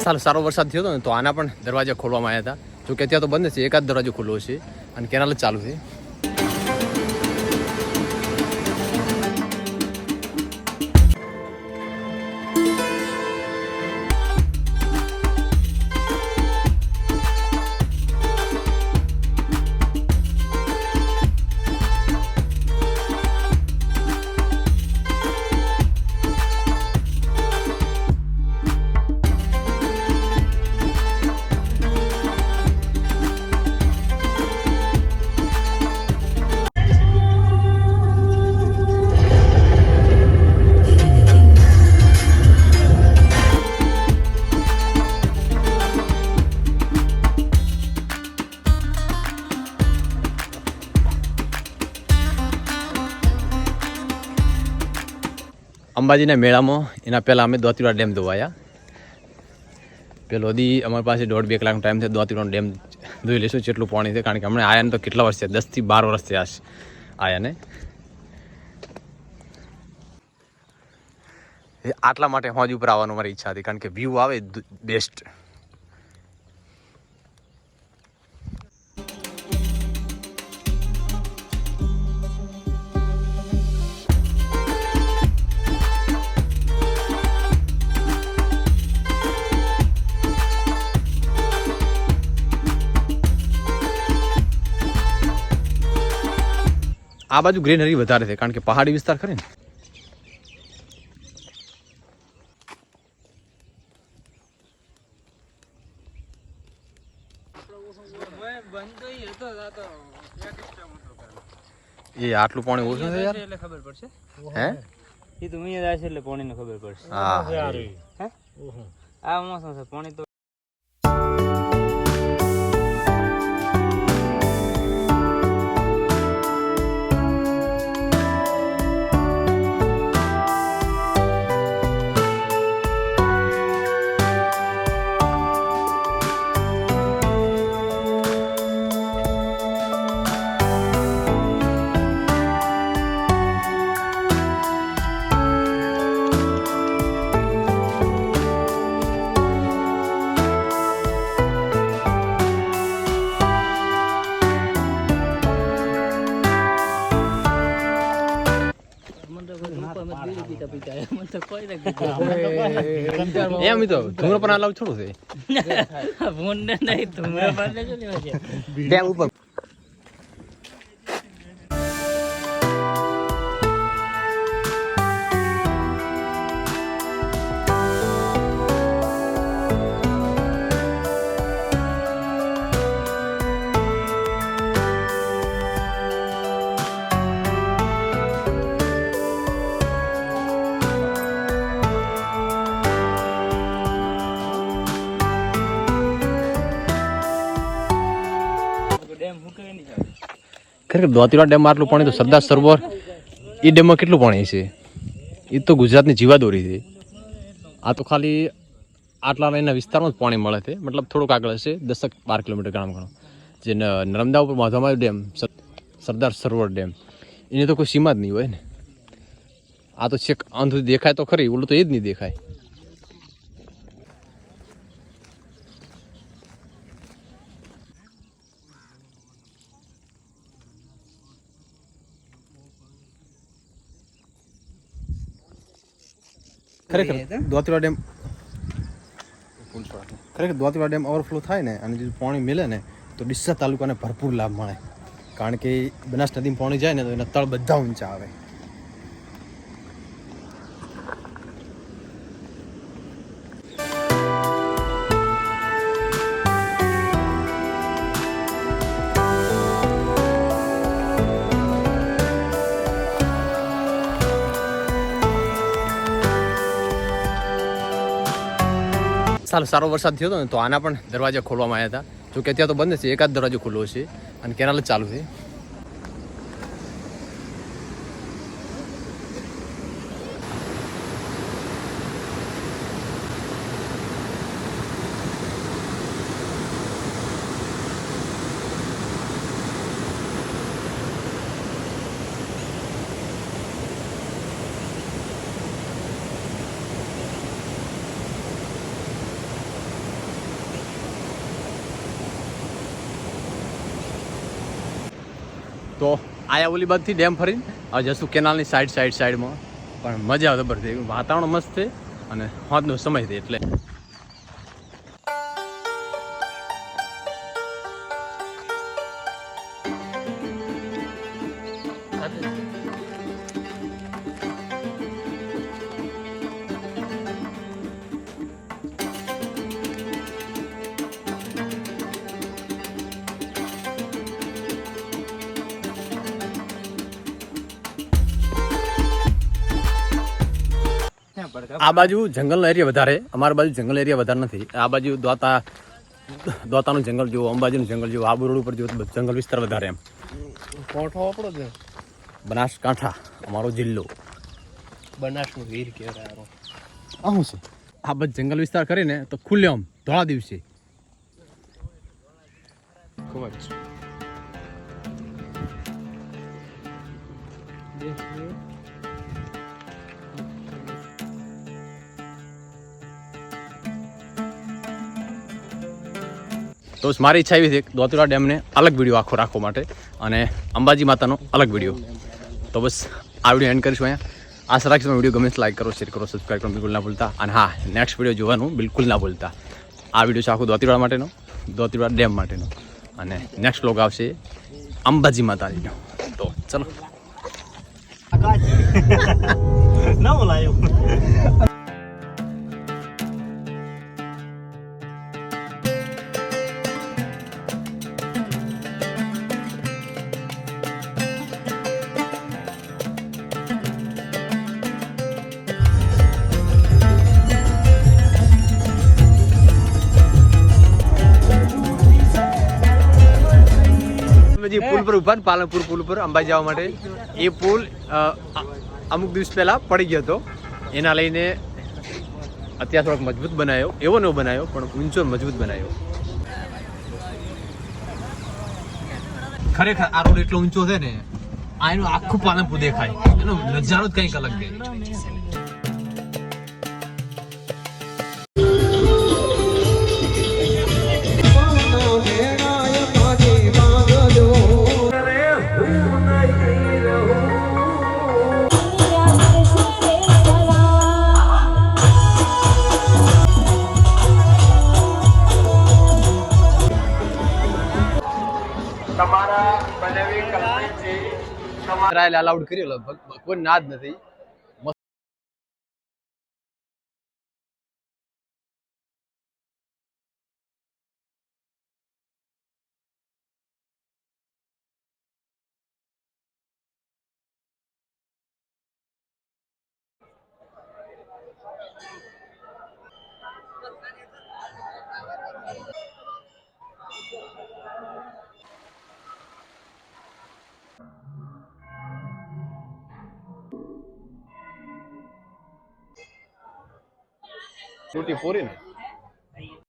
સાલ સારો વરસાદ થયો હતો ને તો આના પણ દરવાજા ખોલવામાં આવ્યા હતા. જો કે અત્યારે તો બંધ છે, એકાદ દરવાજો ખુલ્લો છે અને કેનાલ જ ચાલુ છે. અંબાજીના મેળામાં એના પહેલાં અમે દોતીવાડા ડેમ જોવાયા. પેલો દી અમારી પાસે 1.5-2 કલાકનો ટાઈમ છે. દોતીવાડા ડેમ જોઈ લઈશું જેટલું પાણી છે, કારણ કે હમણાં આયાને તો કેટલા વર્ષ છે, 10 થી 12 વર્ષ થયા આયાને. આટલા માટે હોજ ઉપર આવવાનું મારી ઈચ્છા હતી, કારણ કે વ્યૂ આવે બેસ્ટ. આ બાજુ ગ્રીનરી વધારે છે, કારણ કે પહાડી વિસ્તાર ખરે ને. એ આટલું પાણી ઓછું છે યાર, એટલે ખબર પડશે. હે એ તો અહીંયા જાય છે એટલે પાણીને ખબર પડશે. હા હે આ મોસમ છે પાણી તો. એમ તો ધૂમ્રપાન અલાઉ થોડું છે ડેમ ઉપર. ખરેખર દોતીવાડા ડેમમાં આટલું પાણી તો સરદાર સરોવર એ ડેમમાં કેટલું પાણી છે? એ તો ગુજરાતની જીવાદોરી છે. આ તો ખાલી આટલા એના વિસ્તારમાં જ પાણી મળે છે, મતલબ થોડુંક આગળ હશે 10-12 કિલોમીટર ઘણો. જે નર્મદા ઉપર બાંધવામાં આવ્યો ડેમ સરદાર સરોવર ડેમ, એની તો કોઈ સીમા જ નહીં હોય ને. આ તો છેક અંત સુધી દેખાય તો ખરી, ઓલું તો એ જ નહીં દેખાય. ખરેખર દોતીવાડા ડેમ ઓવરફ્લો થાય ને અને જો પાણી મિલે ને તો ડીસા તાલુકાને ભરપૂર લાભ મળે, કારણ કે બનાસ નદીમાં પાણી જાય ને તો એના તળ બધા ઊંચા આવે. સાલ સારો વરસાદ થયો હતો ને તો આના પણ દરવાજા ખોલવામાં આવ્યા હતા. જો કે અત્યારે તો બંધ છે, એકાદ દરવાજો ખુલ્લો છે અને કેનાલ જ ચાલુ છે. તો આયા ઓલી બાજુથી ડેમ ફરીને હવે જશું કેનાલની સાઈડમાં પણ મજા આવે જબર છે, વાતાવરણ મસ્ત છે અને હોજનો સમય છે એટલે આ બાજુ જંગલનો એરિયા વધારે, અમારી બાજુ જંગલ એરિયા વધારે નથી. આ બાજુ દ્વાતાનું જંગલ જુઓ, અંબાજીનું જંગલ જુઓ, આબુ રોડ ઉપર જુઓ જંગલ વિસ્તાર વધારે એમ. કોઠો આપણો છે, બનાસકાંઠા અમારો જિલ્લો. બનાસનું વીર કહેવાય. શું છે આ બધું જંગલ વિસ્તાર કરીને તો ખુલ્લે આમ ધોળા દિવસે ખૂબ જ તો મારી ઈચ્છા એવી છે કે દોતીવાડા ડેમને અલગ વિડીયો આખો રાખવા માટે અને અંબાજી માતાનો અલગ વિડીયો. તો બસ આ વિડીયો એન્ડ કરીશું અહીંયા. આશા રાખીશું વિડીયો ગમે તો લાઈક કરો, શેર કરો, સબસ્ક્રાઈબ કરવાનું બિલકુલ ના ભૂલતા. અને હા, નેક્સ્ટ વિડીયો જોવાનું બિલકુલ ના ભૂલતા. આ વિડીયો છે આખો દોતીવાડા માટેનો, દોતીવાડા ડેમ માટેનો, અને નેક્સ્ટ વ્લોગ આવશે અંબાજી માતાજીનો. તો ચલો ના બોલાયો. પુલ પર ઉભા પાલનપુર પુલ પર અંબાજી જવા માટે. એ પુલ અમુક દિવસ પહેલા પડી ગયો હતો, એના લઈને અત્યારે થોડોક મજબૂત બનાવ્યો, એવો નવો બનાવ્યો પણ ઊંચો મજબૂત બનાવ્યો. ખરેખર આ રોડ એટલો ઊંચો છે ને, આ એનું આખું પાલનપુર દેખાય, એનો નજારો જ કંઈક અલગ છે. ટ્રાયલ અલાઉડ કર્યો લગભગ, કોઈ ના જ નથી. છૂટી પૂરી ને